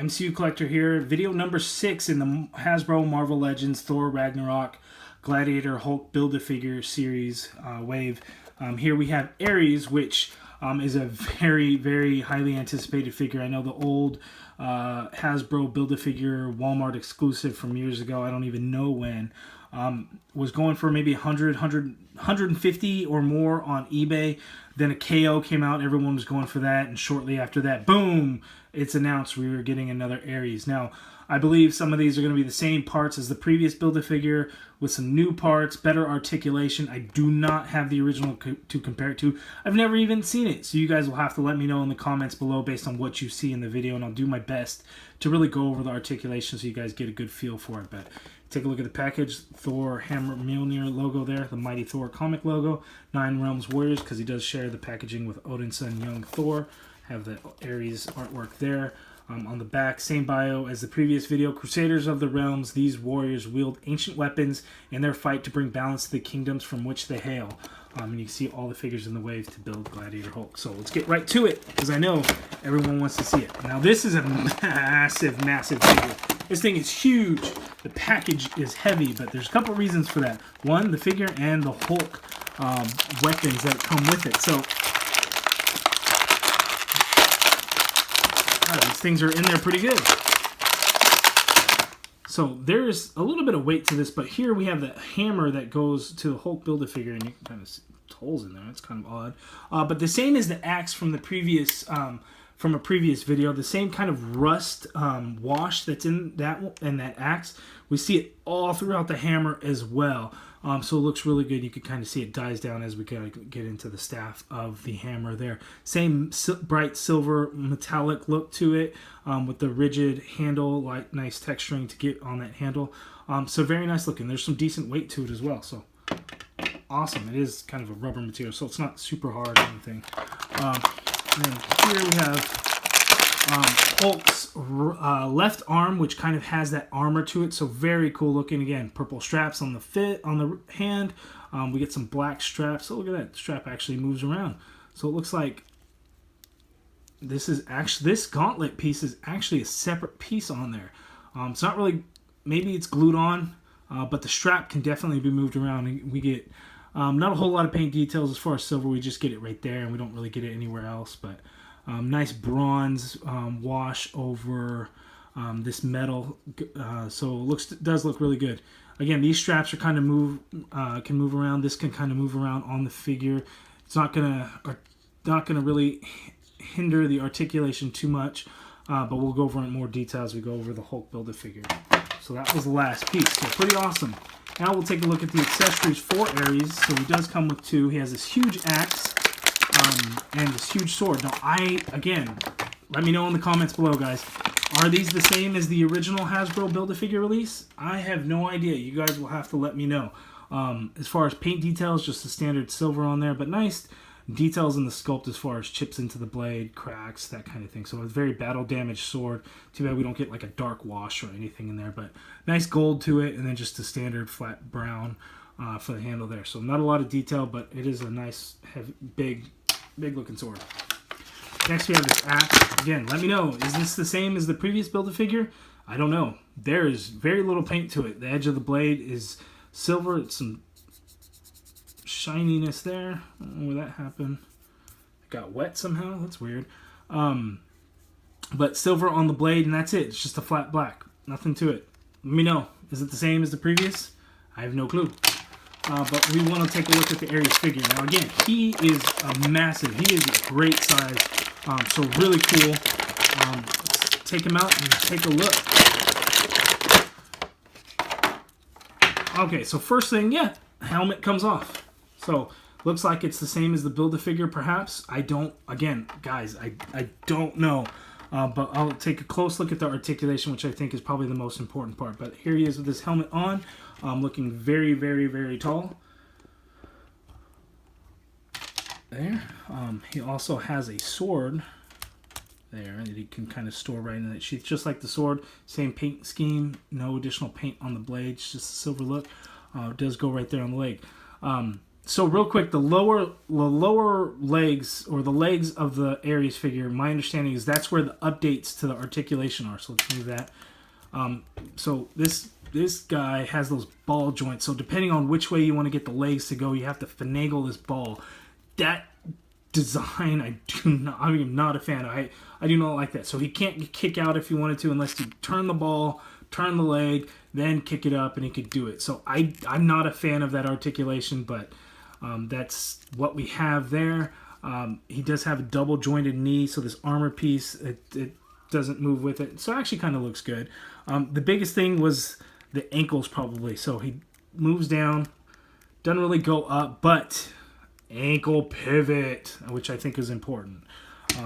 MCU Collector here. Video number 6 in the Hasbro Marvel Legends Thor Ragnarok Gladiator Hulk Build-A-Figure series wave. Here we have ARES, which is a very, very highly anticipated figure. I know the old Hasbro Build-A-Figure Walmart exclusive from years ago, I don't even know when, was going for maybe 150 or more on eBay. Then a KO came out, everyone was going for that, and shortly after that, boom, it's announced we were getting another ARES. Now, I believe some of these are going to be the same parts as the previous Build-A-Figure with some new parts, better articulation. I do not have the original to compare it to. I've never even seen it, so you guys will have to let me know in the comments below based on what you see in the video, and I'll do my best to really go over the articulation so you guys get a good feel for it. But take a look at the package. Thor Hammer Mjolnir logo there, the Mighty Thor comic logo. 9 Realms Warriors, because he does share the packaging with Odin's son, young Thor. Have the ARES artwork there. On the back, same bio as the previous video. Crusaders of the Realms, these warriors wield ancient weapons in their fight to bring balance to the kingdoms from which they hail. And you can see all the figures in the wave to build Gladiator Hulk. So let's get right to it, because I know everyone wants to see it. Now this is a massive, massive figure. This thing is huge. The package is heavy, but there's a couple reasons for that. One, the figure, and the Hulk weapons that come with it. So these things are in there pretty good. So there's a little bit of weight to this, but here we have the hammer that goes to the Hulk Build-A-Figure, and you can kind of see holes in there. It's kind of odd. But the same as the axe from the previous from a previous video, the same kind of rust wash that's in that axe. We see it all throughout the hammer as well. So it looks really good. You can kind of see it dies down as we get into the staff of the hammer there. Same bright silver metallic look to it with the rigid handle, like nice texturing to get on that handle. So very nice looking. There's some decent weight to it as well. So awesome. It is kind of a rubber material, so it's not super hard or anything. And here we have Hulk's left arm, which kind of has that armor to it, so very cool looking. Again, purple straps on the hand. We get some black straps. So look at that, the strap actually moves around. So it looks like this gauntlet piece is actually a separate piece on there. It's not really, maybe it's glued on, but the strap can definitely be moved around. And we get not a whole lot of paint details as far as silver. We just get it right there, and we don't really get it anywhere else. But nice bronze wash over this metal, so it does look really good. Again, these straps are kind of can move around. This can kind of move around on the figure. It's not gonna really hinder the articulation too much, but we'll go over in more detail as we go over the Hulk Build-A-Figure. So that was the last piece. So pretty awesome. Now we'll take a look at the accessories for ARES. So he does come with 2. He has this huge axe and this huge sword. Now, again, let me know in the comments below, guys. Are these the same as the original Hasbro Build-A-Figure release? I have no idea. You guys will have to let me know. As far as paint details, just the standard silver on there, but nice details in the sculpt as far as chips into the blade, cracks, that kind of thing. So a very battle damaged sword. Too bad we don't get like a dark wash or anything in there, but nice gold to it, and then just a standard flat brown for the handle there. So not a lot of detail, but it is a nice, heavy, big looking sword. Next we have this axe. Again, let me know, is this the same as the previous Build-A-Figure? I don't know. There is very little paint to it. The edge of the blade is silver. It's some shininess there. I don't know where that happened. It got wet somehow. That's weird. But silver on the blade, and that's it. It's just a flat black. Nothing to it. Let me know. Is it the same as the previous? I have no clue. But we want to take a look at the ARES figure. Now again, he is a massive. He is a great size. So really cool. Let's take him out and take a look. Okay, so first thing, yeah, helmet comes off. So looks like it's the same as the Build-A-Figure, perhaps. Again, guys, I don't know. But I'll take a close look at the articulation, which I think is probably the most important part. But here he is with his helmet on, looking very, very, very tall. There. He also has a sword there that he can kind of store right in that sheath, just like the sword. Same paint scheme, no additional paint on the blade, just a silver look. It does go right there on the leg. So real quick, the lower legs, or the legs of the Ares figure, my understanding is that's where the updates to the articulation are. So let's move that. So this guy has those ball joints. So depending on which way you want to get the legs to go, you have to finagle this ball. That design, I'm not a fan of. I do not like that. So he can't kick out if he wanted to unless you turn the ball, turn the leg, then kick it up, and he could do it. So I'm not a fan of that articulation, but that's what we have there. He does have a double jointed knee, so this armor piece, it doesn't move with it. So it actually kind of looks good. The biggest thing was the ankles probably. So he moves down, doesn't really go up, but ankle pivot, which I think is important.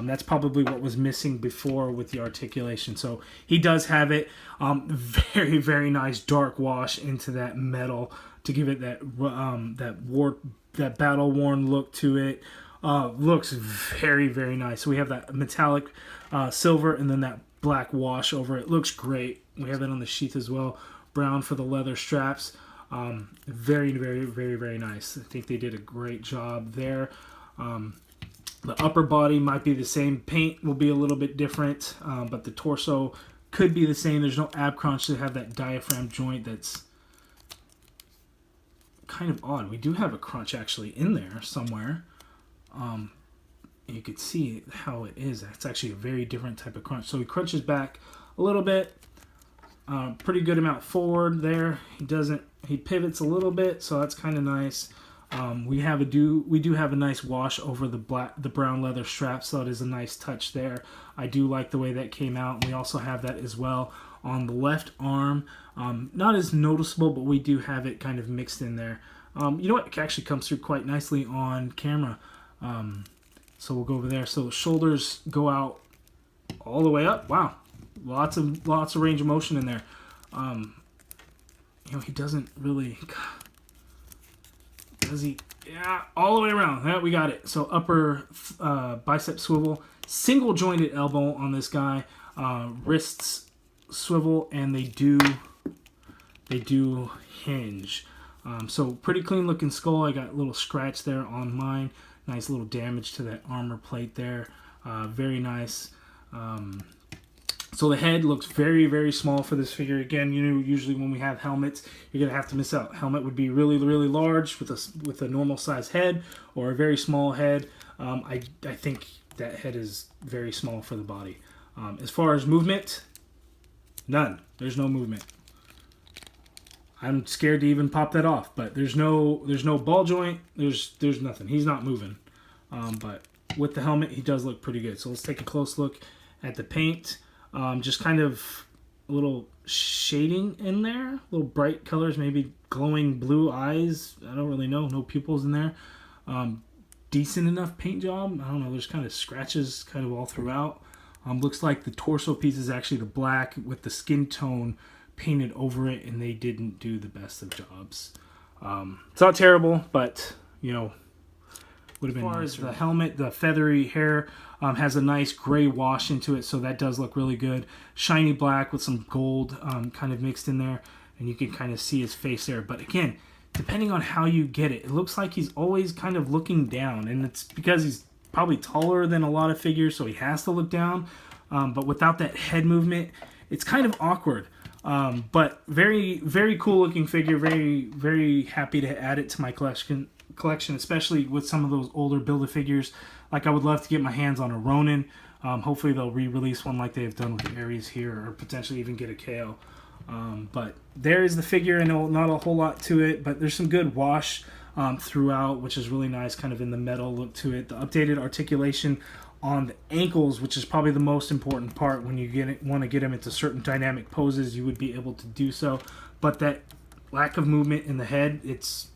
That's probably what was missing before with the articulation. So he does have it. Very, very nice dark wash into that metal to give it that that battle worn look to it. Looks very, very nice. So we have that metallic silver and then that black wash over it. Looks great. We have it on the sheath as well. Brown for the leather straps. Very, very, very, very nice. I think they did a great job there. The upper body might be the same. Paint will be a little bit different, but the torso could be the same. There's no ab crunch to have that diaphragm joint that's kind of odd. We do have a crunch actually in there somewhere. You could see how it is. It's actually a very different type of crunch. So he crunches back a little bit. Pretty good amount forward there. He pivots a little bit, so that's kind of nice. We do have a nice wash over the brown leather strap, so that is a nice touch there. I do like the way that came out. We also have that as well on the left arm. Not as noticeable, but we do have it kind of mixed in there. You know what? It actually comes through quite nicely on camera. So we'll go over there. So shoulders go out all the way up. Wow, lots of range of motion in there. You know, he doesn't really. Does he? Yeah, all the way around. Yeah, we got it. So upper bicep swivel, single jointed elbow on this guy, wrists swivel, and they do hinge. So pretty clean looking skull. I got a little scratch there on mine. Nice little damage to that armor plate there. Very nice. So the head looks very, very small for this figure. Again, you know, usually when we have helmets, you're gonna have to miss out. Helmet would be really, really large with a normal size head, or a very small head. I think that head is very small for the body. As far as movement, none. There's no movement. I'm scared to even pop that off, but there's no ball joint. There's nothing. He's not moving. But with the helmet, he does look pretty good. So let's take a close look at the paint. Just kind of a little shading in there, little bright colors, maybe glowing blue eyes. I don't really know. No pupils in there. Decent enough paint job. I don't know. There's kind of scratches kind of all throughout. Looks like the torso piece is actually the black with the skin tone painted over it, and they didn't do the best of jobs. It's not terrible, but you know, would have been nicer. As far as the helmet, the feathery hair has a nice gray wash into it, so that does look really good. Shiny black with some gold kind of mixed in there, and you can kind of see his face there. But again, depending on how you get it, it looks like he's always kind of looking down, and it's because he's probably taller than a lot of figures, so he has to look down. But without that head movement, it's kind of awkward. But very, very cool looking figure. Very, very happy to add it to my collection, especially with some of those older Build-A-Figures. Like I would love to get my hands on a Ronin. Hopefully they'll re-release one like they've done with the Ares here, or potentially even get a KO. But there is the figure. I know not a whole lot to it, but there's some good wash throughout, which is really nice, kind of in the metal look to it. The updated articulation on the ankles, which is probably the most important part when you want to get him into certain dynamic poses, you would be able to do so. But that lack of movement in the head, it's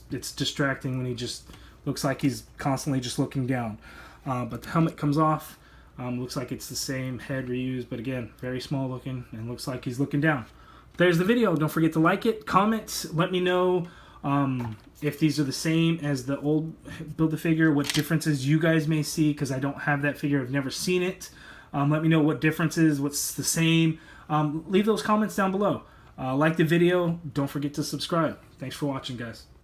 distracting when he just looks like he's constantly just looking down. But the helmet comes off. Looks like it's the same head reused, but again, very small looking, and looks like he's looking down. There's the video. Don't forget to like it, comment, let me know if these are the same as the old Build-A-Figure, what differences you guys may see, because I don't have that figure. I've never seen it. Let me know what differences, what's the same. Leave those comments down below. Like the video. Don't forget to subscribe. Thanks for watching, guys.